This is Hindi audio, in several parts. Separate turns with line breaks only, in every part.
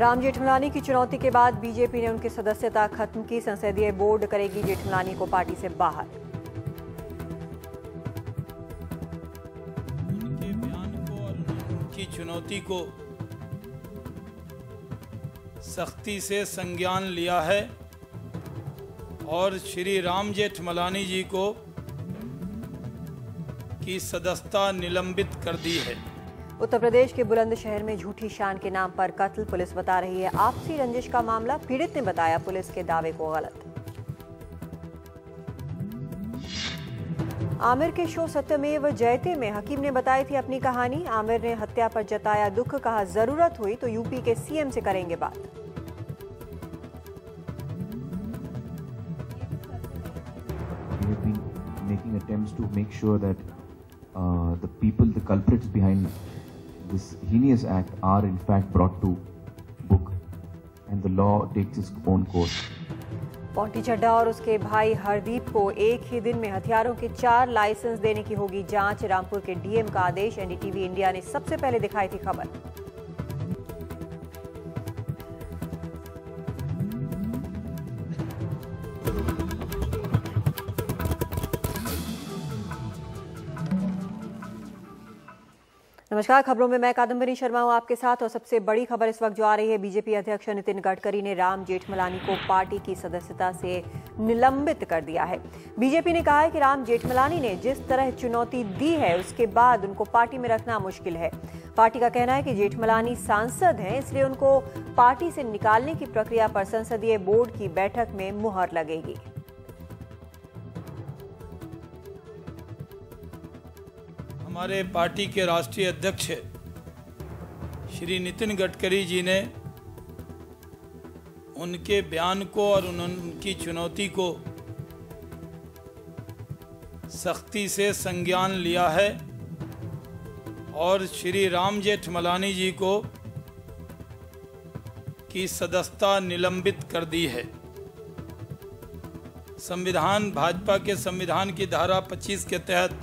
राम जेठमलानी की चुनौती के बाद बीजेपी ने उनकी सदस्यता खत्म की। संसदीय बोर्ड करेगी जेठमलानी को पार्टी से बाहर।
उनके बयान को और उनकी चुनौती को सख्ती से संज्ञान लिया है और श्री राम जेठमलानी जी को की सदस्यता निलंबित कर दी है।
उत्तर प्रदेश के बुलंदशहर में झूठी शान के नाम पर कत्ल, पुलिस बता रही है आपसी रंजिश का मामला। पीड़ित ने बताया पुलिस के दावे को गलत। आमिर के शो सत्यमेव जयते में हकीम ने बताई थी अपनी कहानी। आमिर ने हत्या पर जताया दुख, कहा जरूरत हुई तो यूपी के सीएम से करेंगे बात।
Making attempts to make sure that the people, the culprits behind this heinous act are in fact brought to book and the law takes its own course.
Ponty Chadha और उसके भाई हरदीप को एक ही दिन में हथियारों के 4 लाइसेंस देने की होगी जांच। रामपुर के डीएम का आदेश। एनडीटीवी इंडिया ने सबसे पहले दिखाई थी खबर। नमस्कार, खबरों में मैं कादम्बरी शर्मा हूं आपके साथ। और सबसे बड़ी खबर इस वक्त जो आ रही है, बीजेपी अध्यक्ष नितिन गडकरी ने राम जेठमलानी को पार्टी की सदस्यता से निलंबित कर दिया है। बीजेपी ने कहा है कि राम जेठमलानी ने जिस तरह चुनौती दी है उसके बाद उनको पार्टी में रखना मुश्किल है। पार्टी का कहना है कि जेठमलानी सांसद हैं, इसलिए उनको पार्टी से निकालने की प्रक्रिया पर संसदीय बोर्ड की बैठक में मुहर लगेगी।
हमारे पार्टी के राष्ट्रीय अध्यक्ष श्री नितिन गडकरी जी ने उनके बयान को और उनकी चुनौती को सख्ती से संज्ञान लिया है और श्री राम जेठमलानी जी को की सदस्यता निलंबित कर दी है। भाजपा के संविधान की धारा 25 के तहत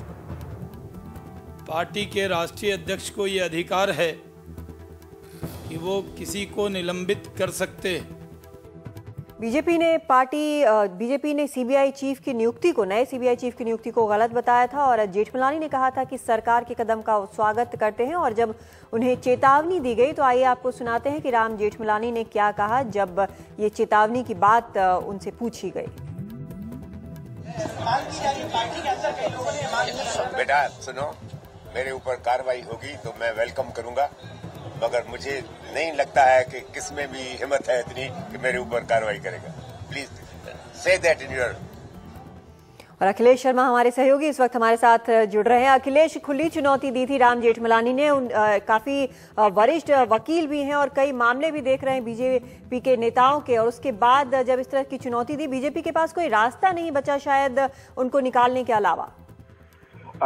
पार्टी के राष्ट्रीय अध्यक्ष को ये अधिकार है कि वो किसी को निलंबित कर सकते हैं।
बीजेपी ने सीबीआई चीफ की नियुक्ति को, नए सीबीआई चीफ की नियुक्ति को गलत बताया था और जेठमलानी ने कहा था कि सरकार के कदम का स्वागत करते हैं। और जब उन्हें चेतावनी दी गई तो आइए आपको सुनाते हैं कि राम जेठमलानी ने क्या कहा जब ये चेतावनी की बात उनसे पूछी गई।
बेटा सुनो, मेरे ऊपर कार्रवाई होगी तो मैं वेलकम करूंगा, मगर मुझे नहीं लगता है कि किसमें भी हिम्मत है इतनी कि मेरे ऊपर कार्रवाई करेगा। Please say that in your.
और अखिलेश शर्मा हमारे सहयोगी इस वक्त हमारे साथ जुड़ रहे हैं। अखिलेश, खुली चुनौती दी थी राम जेठमलानी ने। काफी वरिष्ठ वकील भी हैं और कई मामले भी देख रहे हैं बीजेपी के नेताओं के, और उसके बाद जब इस तरह की चुनौती दी, बीजेपी के पास कोई रास्ता नहीं बचा शायद उनको निकालने के अलावा।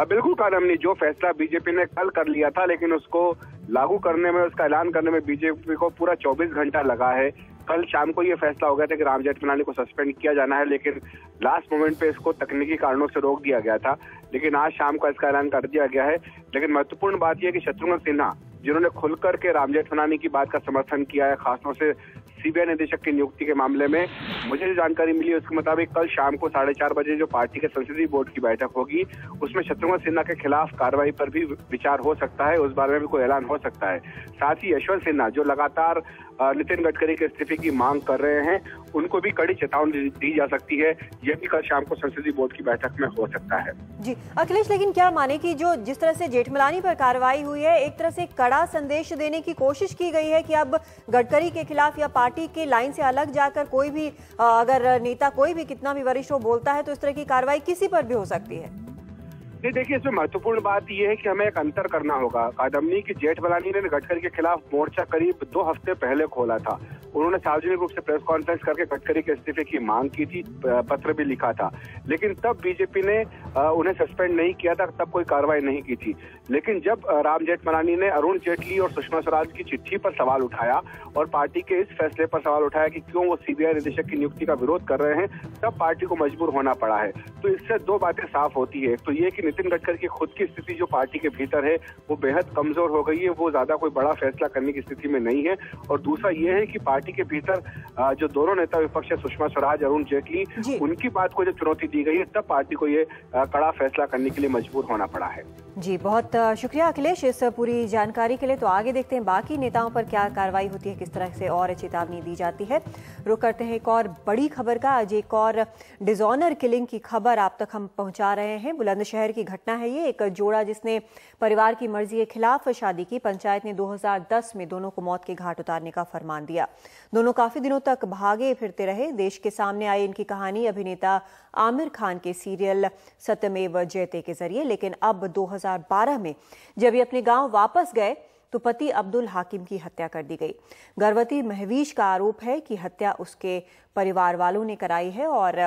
बिल्कुल कादम्बरी, जो फैसला बीजेपी ने कल कर लिया था लेकिन उसको लागू करने में, उसका ऐलान करने में बीजेपी को पूरा 24 घंटा लगा है। कल शाम को ये फैसला हो गया था कि राम जेठमलानी को सस्पेंड किया जाना है, लेकिन लास्ट मोमेंट पे इसको तकनीकी कारणों से रोक दिया गया था। लेकिन आज शाम को इसका ऐलान कर दिया गया है। लेकिन महत्वपूर्ण बात यह है कि शत्रुघ्न सिन्हा, जिन्होंने खुलकर के राम जेठमलानी की बात का समर्थन किया है, खासतौर से सीबीआई निदेशक की नियुक्ति के मामले में, मुझे जो जानकारी मिली उसके मुताबिक कल शाम को 4:30 बजे जो पार्टी के संसदीय बोर्ड की बैठक होगी उसमें शत्रुघ्न सिन्हा के खिलाफ कार्रवाई पर भी विचार हो सकता है, उस बारे में भी कोई ऐलान हो सकता है। साथ ही यशवंत सिन्हा, जो लगातार नितिन गडकरी के इस्तीफे की मांग कर रहे हैं, उनको भी कड़ी चेतावनी दी जा सकती है। यह भी कल शाम को संसदीय बोर्ड की बैठक में हो सकता है।
जी अखिलेश, लेकिन क्या माने कि जिस तरह से जेठमलानी पर कार्रवाई हुई है, एक तरह से कड़ा संदेश देने की कोशिश की गई है कि अब गडकरी के खिलाफ या पार्टी के लाइन से अलग जाकर कोई भी अगर नेता, कोई भी कितना भी वरिष्ठ हो बोलता है तो इस तरह की कार्रवाई किसी पर भी हो सकती है।
नहीं, देखिए इसमें महत्वपूर्ण बात यह है कि हमें एक अंतर करना होगा कादम्बरी की। जेठमलानी ने गडकरी के खिलाफ मोर्चा करीब 2 हफ्ते पहले खोला था। उन्होंने सार्वजनिक रूप से प्रेस कॉन्फ्रेंस करके गडकरी के इस्तीफे की मांग की थी, पत्र भी लिखा था, लेकिन तब बीजेपी ने उन्हें सस्पेंड नहीं किया था, तब कोई कार्रवाई नहीं की थी। लेकिन जब राम जेठमलानी ने अरुण जेटली और सुषमा स्वराज की चिट्ठी पर सवाल उठाया और पार्टी के इस फैसले पर सवाल उठाया कि क्यों वो सीबीआई निदेशक की नियुक्ति का विरोध कर रहे हैं, तब पार्टी को मजबूर होना पड़ा है। तो इससे दो बातें साफ होती है। तो ये कि नितिन गडकरी की खुद की स्थिति जो पार्टी के भीतर है वो बेहद कमजोर हो गई है, वो ज्यादा कोई बड़ा फैसला करने की स्थिति में नहीं है। और दूसरा ये है कि पार्टी के भीतर जो दोनों नेता विपक्ष है, सुषमा स्वराज, अरुण जेटली, उनकी बात को जब चुनौती दी गई है तब पार्टी को ये कड़ा फैसला करने के लिए मजबूर होना पड़ा है।
जी, बहुत शुक्रिया अखिलेश इस पूरी जानकारी के लिए। तो आगे देखते हैं बाकी नेताओं पर क्या कार्रवाई होती है, किस तरह से और चेतावनी दी जाती है। रुक करते हैं एक और बड़ी खबर का। आज एक और डिसऑनर किलिंग की खबर आप तक हम पहुंचा रहे हैं। बुलंदशहर की घटना है ये। एक जोड़ा जिसने परिवार की मर्जी के खिलाफ शादी की, पंचायत ने 2010 में दोनों को मौत के घाट उतारने का फरमान दिया। दोनों काफी दिनों तक भागे फिरते रहे। देश के सामने आई इनकी कहानी अभिनेता आमिर खान के सीरियल सत्यमेव जयते के जरिए। लेकिन अब 2012 में जब ये अपने गांव वापस गए तो पति अब्दुल हाकिम की हत्या कर दी गई। गर्भवती महवीश का आरोप है कि हत्या उसके परिवार वालों ने कराई है। और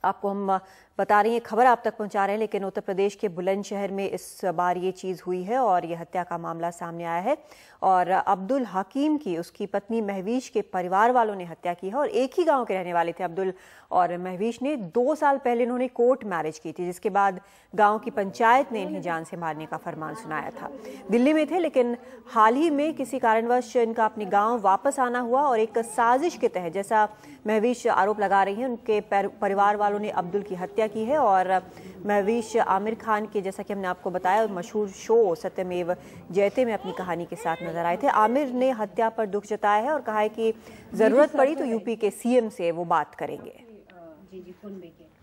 आपको हम बता रही हैं, खबर आप तक पहुंचा रहे हैं, लेकिन उत्तर प्रदेश के बुलंदशहर में इस बार ये चीज़ हुई है और ये हत्या का मामला सामने आया है। और अब्दुल हकीम की उसकी पत्नी महवीश के परिवार वालों ने हत्या की है। और एक ही गांव के रहने वाले थे अब्दुल और महवीश ने। 2 साल पहले इन्होंने कोर्ट मैरिज की थी, जिसके बाद गांव की पंचायत ने इन्हें जान से मारने का फरमान सुनाया था। दिल्ली में थे, लेकिन हाल ही में किसी कारणवश इनका अपने गाँव वापस आना हुआ और एक साजिश के तहत, जैसा महवीश आरोप लगा रही हैं, उनके परिवार वालों ने अब्दुल की हत्या की है। और महवीश आमिर खान के, जैसा कि हमने आपको बताया, मशहूर शो सत्यमेव जयते में अपनी कहानी के साथ नजर आए थे। आमिर ने हत्या पर दुख जताया है और कहा है कि जरूरत पड़ी तो यूपी के सीएम से वो बात करेंगे।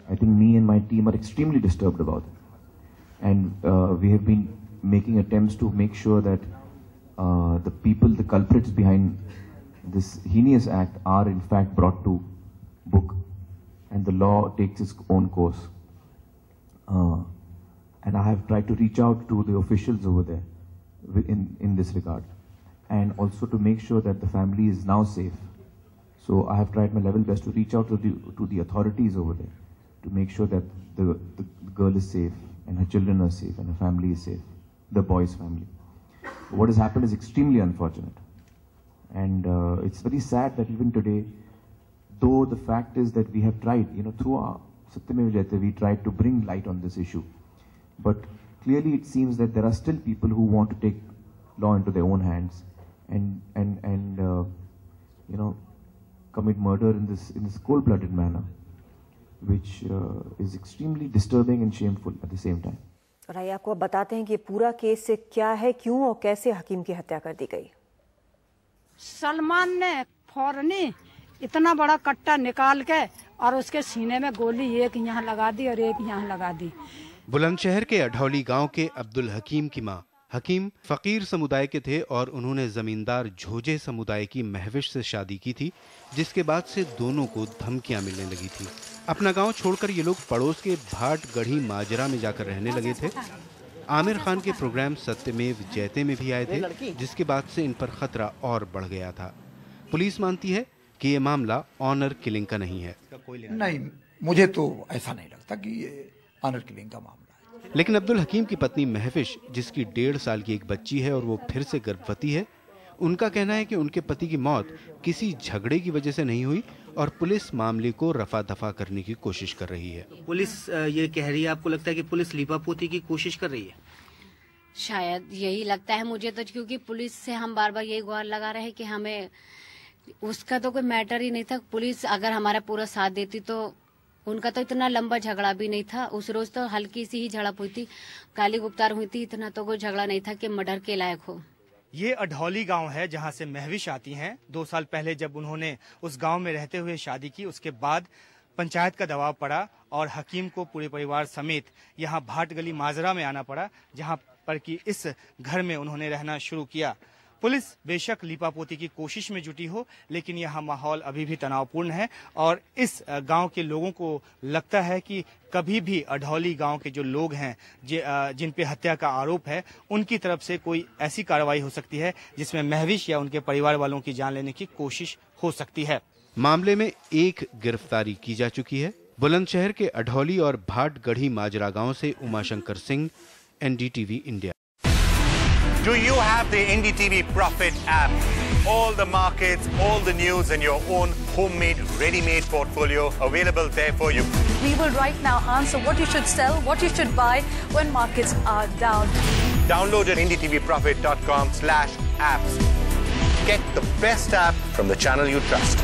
I think me and my team are extremely disturbed about it, and we have been making attempts to make sure that the people, the culprits behind this heinous act, are in fact brought to book, and the law takes its own course. And I have tried to reach out to the officials over there in this regard, and also to make sure that the family is now safe. So I have tried my level best to reach out to the authorities over there to make sure that the girl is safe and her children are safe and her family is safe, the boy's family. What has happened is extremely unfortunate, and it's very sad that even today, though the fact is that we have tried, through our Satyameva Jayate, we tried to bring light on this issue, but clearly it seems that there are still people who want to take law into their own hands and commit murder in this cold-blooded manner, which is extremely disturbing and shameful at the same time.
और आइए आपको बताते हैं कि पूरा केस से क्या है, क्यों और कैसे हकीम की हत्या कर दी गई।
सलमान ने फौरनी इतना बड़ा कट्टा निकाल के और उसके सीने में गोली एक यहाँ लगा दी और एक यहाँ लगा दी।
बुलंदशहर के अढौली गांव के अब्दुल हकीम की मां हकीम फकीर समुदाय के थे और उन्होंने जमींदार झोजे समुदाय की महविश से शादी की थी, जिसके बाद से दोनों को धमकियां मिलने लगी थी। अपना गांव छोड़कर ये लोग पड़ोस के भाट गढ़ी माजरा में जाकर रहने लगे थे। आमिर खान के प्रोग्राम सत्यमेव जयते में भी आए थे, जिसके बाद से इन पर खतरा और बढ़ गया था। पुलिस मानती है कि ये मामला ऑनर किलिंग का नहीं है।
नहीं, मुझे तो ऐसा नहीं लगता कि ये ऑनर किलिंग का मामला है।
लेकिन अब्दुल हकीम की पत्नी महविश, जिसकी 1.5 साल की एक बच्ची है और वो फिर से गर्भवती है, उनका कहना है कि उनके पति की मौत किसी झगड़े की वजह से नहीं हुई और पुलिस मामले को रफा दफा करने की कोशिश कर रही है।
पुलिस ये कह रही है, आपको लगता है कि पुलिस लीपापोती की कोशिश कर रही है?
शायद यही लगता है मुझे तो, क्योंकि पुलिस से हम बार बार यही गुहार लगा रहे हैं कि हमें उसका तो कोई मैटर ही नहीं था। पुलिस अगर हमारा पूरा साथ देती तो उनका तो इतना लंबा झगड़ा भी नहीं था। उस रोज तो हल्की सी ही झड़प हुई थी, काली गुप्तार हुई थी, इतना तो कोई झगड़ा नहीं था कि मर्डर के लायक हो।
ये अढौली गांव है जहां से महविश आती हैं। 2 साल पहले जब उन्होंने उस गांव में रहते हुए शादी की, उसके बाद पंचायत का दबाव पड़ा और हकीम को पूरे परिवार समेत यहां भाट गली माजरा में आना पड़ा, जहां पर कि इस घर में उन्होंने रहना शुरू किया। पुलिस बेशक लीपापोती की कोशिश में जुटी हो, लेकिन यहाँ माहौल अभी भी तनावपूर्ण है और इस गांव के लोगों को लगता है कि कभी भी अढौली गांव के जो लोग हैं जिन पे हत्या का आरोप है, उनकी तरफ से कोई ऐसी कार्रवाई हो सकती है जिसमें महविश या उनके परिवार वालों की जान लेने की कोशिश हो सकती है।
मामले में एक गिरफ्तारी की जा चुकी है। बुलंदशहर के अढौली और भाट गढ़ी माजरा गांव से Umashankar Singh, NDTV India.
Do you have the NDTV Profit app? All the markets, all the news and your own homemade, ready-made portfolio available there for you.
We will right now answer what you should sell, what you should buy when markets are down.
Download at ndtvprofit.com/apps. Get the best app from the channel you trust.